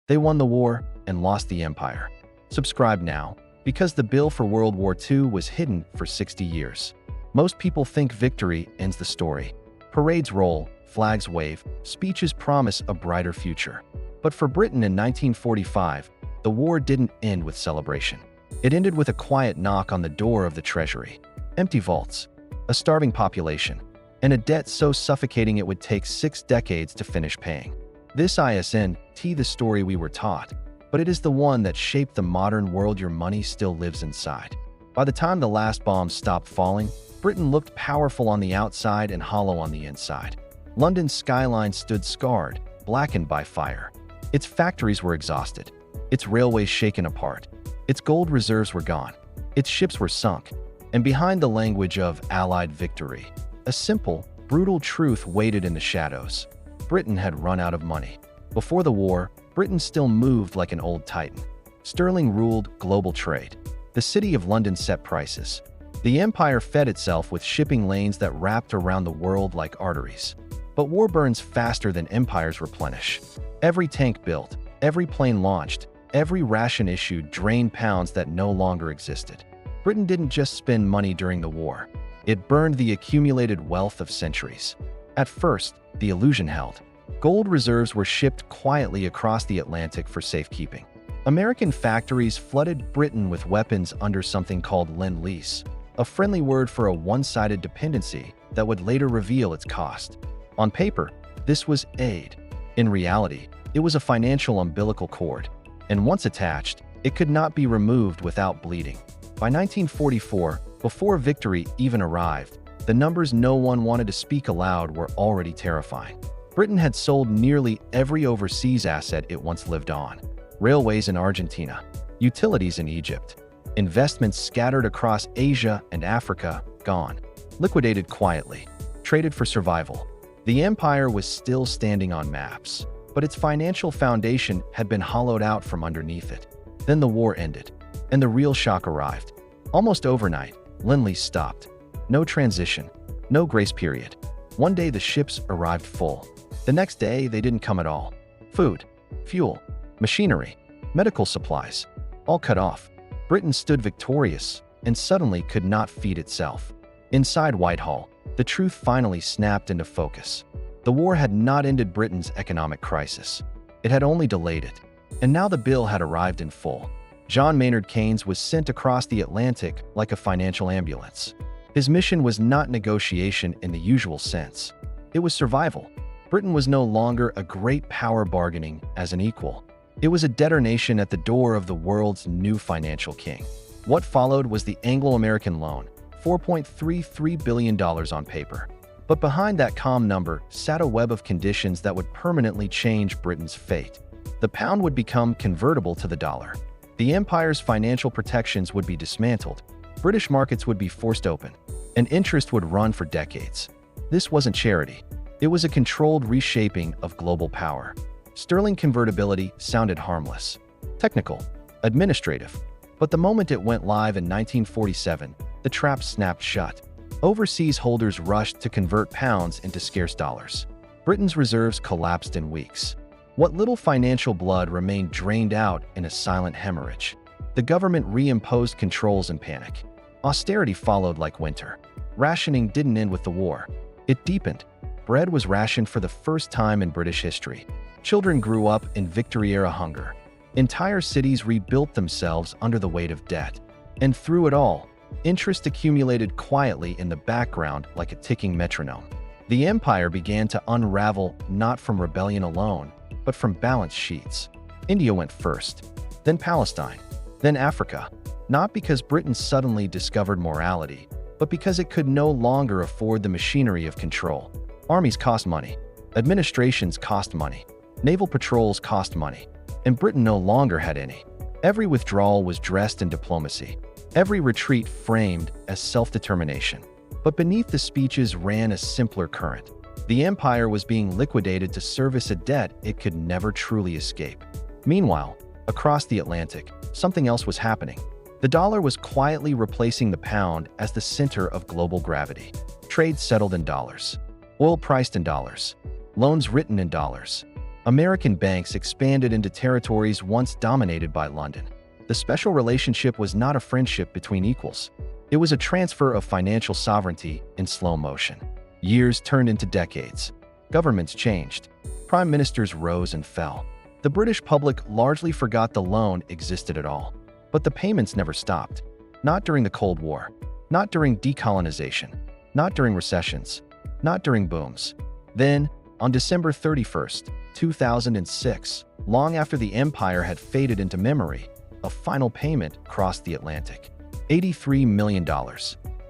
They won the war and lost the empire. Subscribe now, because the bill for World War II was hidden for 60 years. Most people think victory ends the story. Parades roll, flags wave, speeches promise a brighter future. But for Britain in 1945, the war didn't end with celebration. It ended with a quiet knock on the door of the treasury. Empty vaults, a starving population, and a debt so suffocating it would take 6 decades to finish paying. This isn't the story we were taught, but it is the one that shaped the modern world your money still lives inside. By the time the last bombs stopped falling, Britain looked powerful on the outside and hollow on the inside. London's skyline stood scarred, blackened by fire. Its factories were exhausted, its railways shaken apart, its gold reserves were gone, its ships were sunk, and behind the language of Allied victory, a simple, brutal truth waited in the shadows. Britain had run out of money. Before the war, Britain still moved like an old titan. Sterling ruled global trade. The City of London set prices. The empire fed itself with shipping lanes that wrapped around the world like arteries. But war burns faster than empires replenish. Every tank built, every plane launched, every ration issued drained pounds that no longer existed. Britain didn't just spend money during the war. It burned the accumulated wealth of centuries. At first, the illusion held. Gold reserves were shipped quietly across the Atlantic for safekeeping. American factories flooded Britain with weapons under something called Lend-Lease, a friendly word for a one-sided dependency that would later reveal its cost. On paper, this was aid. In reality, it was a financial umbilical cord, and once attached, it could not be removed without bleeding. By 1944, before victory even arrived, the numbers no one wanted to speak aloud were already terrifying. Britain had sold nearly every overseas asset it once lived on. Railways in Argentina, utilities in Egypt, investments scattered across Asia and Africa, gone. Liquidated quietly, traded for survival. The empire was still standing on maps, but its financial foundation had been hollowed out from underneath it. Then the war ended, and the real shock arrived. Almost overnight, Lend-Lease stopped. No transition, no grace period. One day the ships arrived full. The next day they didn't come at all. Food, fuel, machinery, medical supplies, all cut off. Britain stood victorious and suddenly could not feed itself. Inside Whitehall, the truth finally snapped into focus. The war had not ended Britain's economic crisis. It had only delayed it. And now the bill had arrived in full. John Maynard Keynes was sent across the Atlantic like a financial ambulance. His mission was not negotiation in the usual sense. It was survival. Britain was no longer a great power bargaining as an equal. It was a debtor nation at the door of the world's new financial king. What followed was the Anglo-American Loan, $4.33 billion on paper. But behind that calm number sat a web of conditions that would permanently change Britain's fate. The pound would become convertible to the dollar. The empire's financial protections would be dismantled. British markets would be forced open, and interest would run for decades. This wasn't charity. It was a controlled reshaping of global power. Sterling convertibility sounded harmless, technical, administrative. But the moment it went live in 1947, the trap snapped shut. Overseas holders rushed to convert pounds into scarce dollars. Britain's reserves collapsed in weeks. What little financial blood remained drained out in a silent hemorrhage. The government reimposed controls in panic. Austerity followed like winter. Rationing didn't end with the war. It deepened. Bread was rationed for the first time in British history. Children grew up in Victory-era hunger. Entire cities rebuilt themselves under the weight of debt. And through it all, interest accumulated quietly in the background like a ticking metronome. The empire began to unravel not from rebellion alone, but from balance sheets. India went first, then Palestine, then Africa. Not because Britain suddenly discovered morality, but because it could no longer afford the machinery of control. Armies cost money. Administrations cost money. Naval patrols cost money. And Britain no longer had any. Every withdrawal was dressed in diplomacy. Every retreat framed as self-determination. But beneath the speeches ran a simpler current. The empire was being liquidated to service a debt it could never truly escape. Meanwhile, across the Atlantic, something else was happening. The dollar was quietly replacing the pound as the center of global gravity. Trade settled in dollars. Oil priced in dollars. Loans written in dollars. American banks expanded into territories once dominated by London. The special relationship was not a friendship between equals. It was a transfer of financial sovereignty in slow motion. Years turned into decades. Governments changed. Prime ministers rose and fell. The British public largely forgot the loan existed at all. But the payments never stopped. Not during the Cold War. Not during decolonization. Not during recessions. Not during booms. Then, on December 31st, 2006, long after the empire had faded into memory, a final payment crossed the Atlantic. $83 million.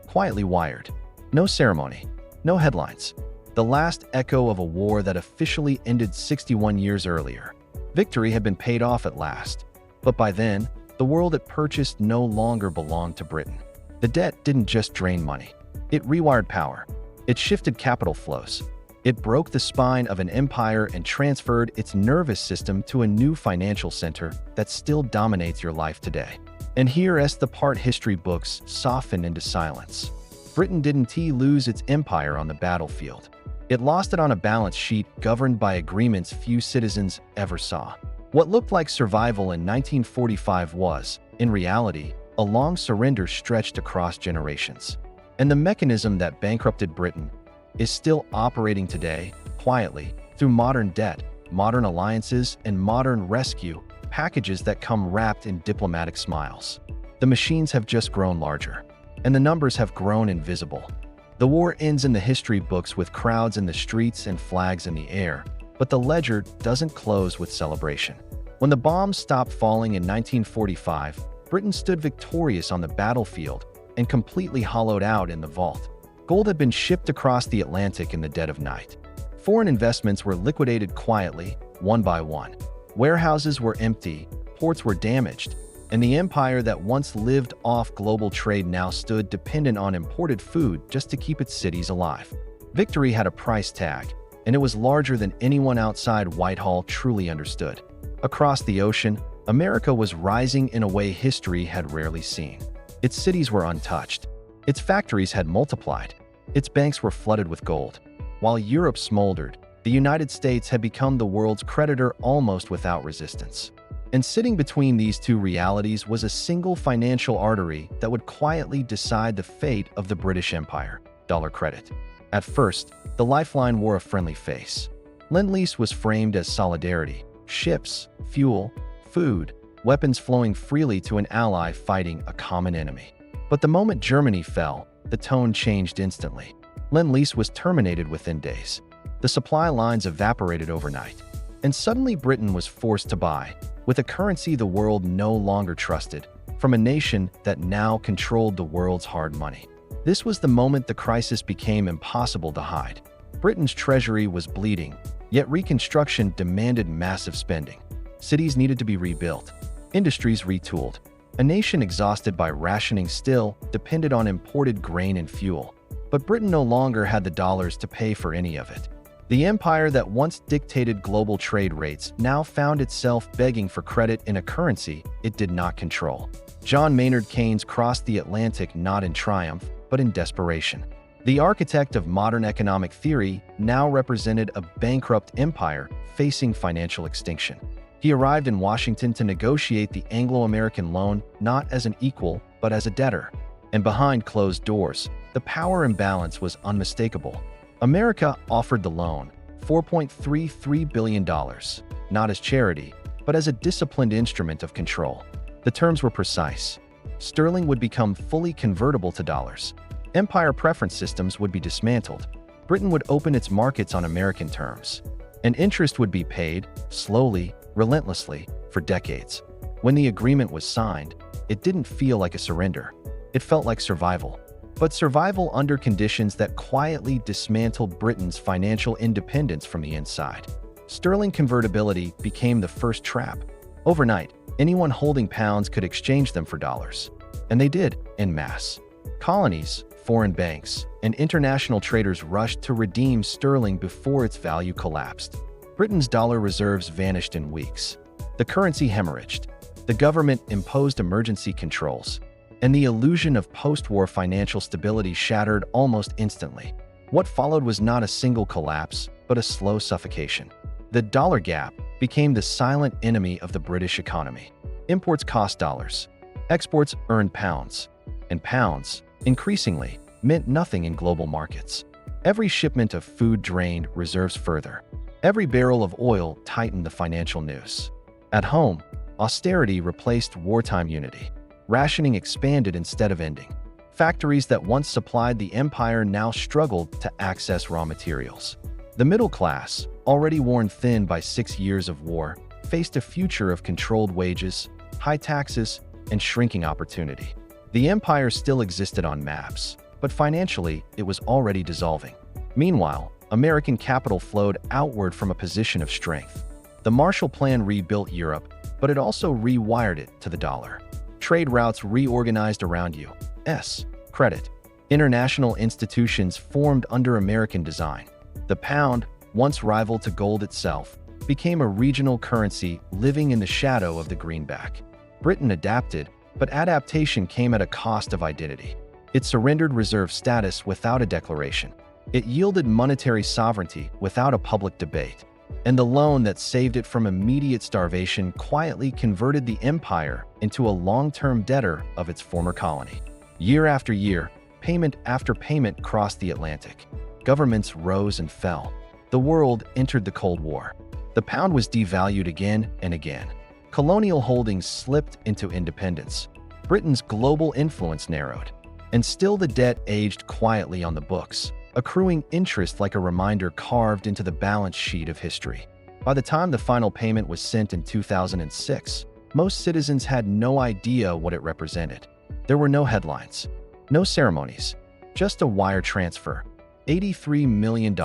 Quietly wired. No ceremony. No headlines. The last echo of a war that officially ended 61 years earlier. Victory had been paid off at last. But by then, the world it purchased no longer belonged to Britain. The debt didn't just drain money. It rewired power. It shifted capital flows. It broke the spine of an empire and transferred its nervous system to a new financial center that still dominates your life today. And here's the part history books soften into silence. Britain didn't lose its empire on the battlefield. It lost it on a balance sheet governed by agreements few citizens ever saw. What looked like survival in 1945 was, in reality, a long surrender stretched across generations. And the mechanism that bankrupted Britain is still operating today, quietly, through modern debt, modern alliances, and modern rescue packages that come wrapped in diplomatic smiles. The machines have just grown larger, and the numbers have grown invisible. The war ends in the history books with crowds in the streets and flags in the air, but the ledger doesn't close with celebration. When the bombs stopped falling in 1945, Britain stood victorious on the battlefield and completely hollowed out in the vault. Gold had been shipped across the Atlantic in the dead of night. Foreign investments were liquidated quietly, one by one. Warehouses were empty, ports were damaged, and the empire that once lived off global trade now stood dependent on imported food just to keep its cities alive. Victory had a price tag, and it was larger than anyone outside Whitehall truly understood. Across the ocean, America was rising in a way history had rarely seen. Its cities were untouched. Its factories had multiplied. Its banks were flooded with gold. While Europe smoldered, the United States had become the world's creditor almost without resistance. And sitting between these two realities was a single financial artery that would quietly decide the fate of the British Empire: dollar credit. At first, the lifeline wore a friendly face. Lend-Lease was framed as solidarity: ships, fuel, food, weapons flowing freely to an ally fighting a common enemy. But the moment Germany fell, the tone changed instantly. Lend-Lease was terminated within days. The supply lines evaporated overnight. And suddenly Britain was forced to buy, with a currency the world no longer trusted, from a nation that now controlled the world's hard money. This was the moment the crisis became impossible to hide. Britain's treasury was bleeding, yet reconstruction demanded massive spending. Cities needed to be rebuilt. Industries retooled. A nation exhausted by rationing still depended on imported grain and fuel. But Britain no longer had the dollars to pay for any of it. The empire that once dictated global trade rates now found itself begging for credit in a currency it did not control. John Maynard Keynes crossed the Atlantic not in triumph, but in desperation. The architect of modern economic theory now represented a bankrupt empire facing financial extinction. He arrived in Washington to negotiate the Anglo-American Loan not as an equal, but as a debtor. And behind closed doors, the power imbalance was unmistakable. America offered the loan, $4.33 billion, not as charity, but as a disciplined instrument of control. The terms were precise. Sterling would become fully convertible to dollars. Empire preference systems would be dismantled. Britain would open its markets on American terms. And interest would be paid, slowly, relentlessly, for decades. When the agreement was signed, it didn't feel like a surrender. It felt like survival. But survival under conditions that quietly dismantled Britain's financial independence from the inside. Sterling convertibility became the first trap. Overnight, anyone holding pounds could exchange them for dollars. And they did, en masse. Colonies, foreign banks, and international traders rushed to redeem sterling before its value collapsed. Britain's dollar reserves vanished in weeks. The currency hemorrhaged. The government imposed emergency controls. And the illusion of post-war financial stability shattered almost instantly. What followed was not a single collapse, but a slow suffocation. The dollar gap became the silent enemy of the British economy. Imports cost dollars, exports earned pounds, and pounds, increasingly, meant nothing in global markets. Every shipment of food drained reserves further. Every barrel of oil tightened the financial noose. At home, austerity replaced wartime unity. Rationing expanded instead of ending. Factories that once supplied the empire now struggled to access raw materials. The middle class, already worn thin by 6 years of war, faced a future of controlled wages, high taxes, and shrinking opportunity. The empire still existed on maps, but financially it was already dissolving. Meanwhile, American capital flowed outward from a position of strength. The Marshall Plan rebuilt Europe, but it also rewired it to the dollar. Trade routes reorganized around U.S. credit. International institutions formed under American design. The pound, once rival to gold itself, became a regional currency living in the shadow of the greenback. Britain adapted, but adaptation came at a cost of identity. It surrendered reserve status without a declaration. It yielded monetary sovereignty without a public debate. And the loan that saved it from immediate starvation quietly converted the empire into a long-term debtor of its former colony. Year after year, payment after payment crossed the Atlantic. Governments rose and fell. The world entered the Cold War. The pound was devalued again and again. Colonial holdings slipped into independence. Britain's global influence narrowed. And still the debt aged quietly on the books, accruing interest like a reminder carved into the balance sheet of history. By the time the final payment was sent in 2006, most citizens had no idea what it represented. There were no headlines, no ceremonies, just a wire transfer. $83 million,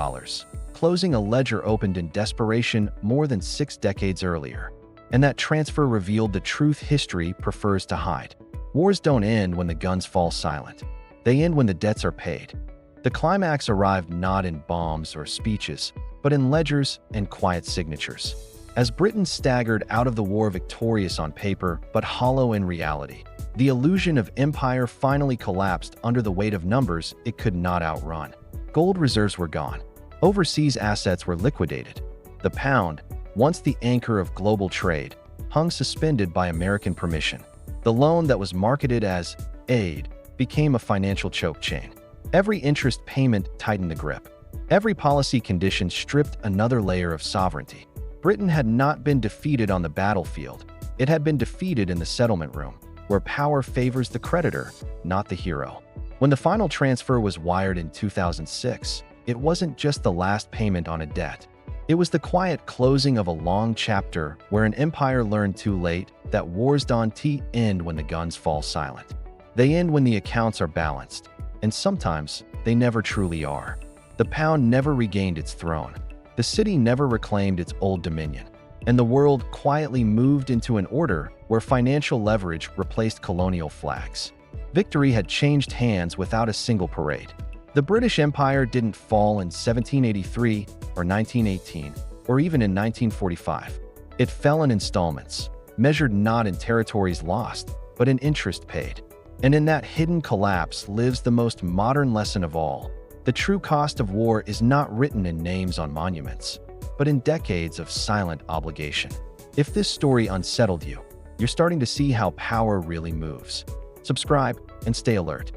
closing a ledger opened in desperation more than 6 decades earlier. And that transfer revealed the truth history prefers to hide. Wars don't end when the guns fall silent. They end when the debts are paid. The climax arrived not in bombs or speeches, but in ledgers and quiet signatures. As Britain staggered out of the war victorious on paper, but hollow in reality, the illusion of empire finally collapsed under the weight of numbers it could not outrun. Gold reserves were gone. Overseas assets were liquidated. The pound, once the anchor of global trade, hung suspended by American permission. The loan that was marketed as aid became a financial choke chain. Every interest payment tightened the grip. Every policy condition stripped another layer of sovereignty. Britain had not been defeated on the battlefield. It had been defeated in the settlement room, where power favors the creditor, not the hero. When the final transfer was wired in 2006, it wasn't just the last payment on a debt. It was the quiet closing of a long chapter where an empire learned too late that wars don't end when the guns fall silent. They end when the accounts are balanced. And sometimes, they never truly are. The pound never regained its throne. The city never reclaimed its old dominion. And the world quietly moved into an order where financial leverage replaced colonial flags. Victory had changed hands without a single parade. The British Empire didn't fall in 1783 or 1918 or even in 1945. It fell in installments, measured not in territories lost, but in interest paid. And in that hidden collapse lives the most modern lesson of all. The true cost of war is not written in names on monuments, but in decades of silent obligation. If this story unsettled you, you're starting to see how power really moves. Subscribe and stay alert.